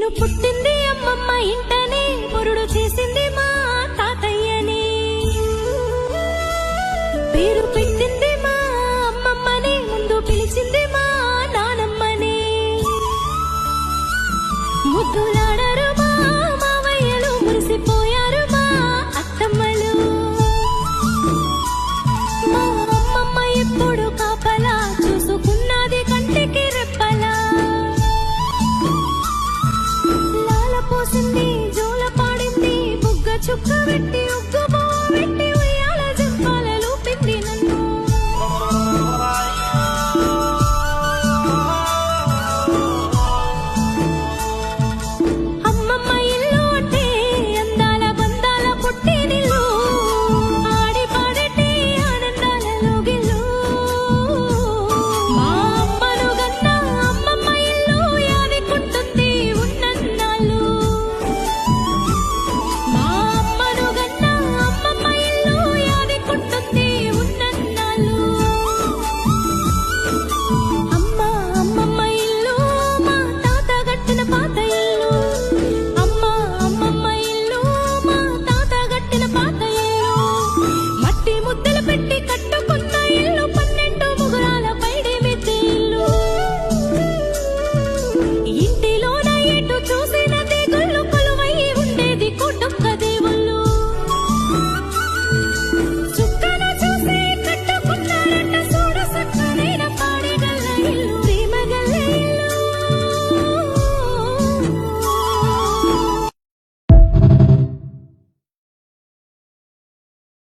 నేను పుట్టింది అమ్మమ్మ ఇంటనే, పురుడు చేసింది మా తాతయ్యని. పేరు పెట్టింది మా అమ్మమ్మని, ముందు పిలిచింది మా నానమ్మని. ముద్దులాడరు మా మావయ్యలు, మురిసిపోయారు మా అత్తమ్మలు. మా అమ్మమ్మ ఎప్పుడు కాపలా చూసుకున్నది కంటికి రెప్పలా. లాల పోసింది, జోల పాడింది, బుగ్గ చుక్క పెట్టి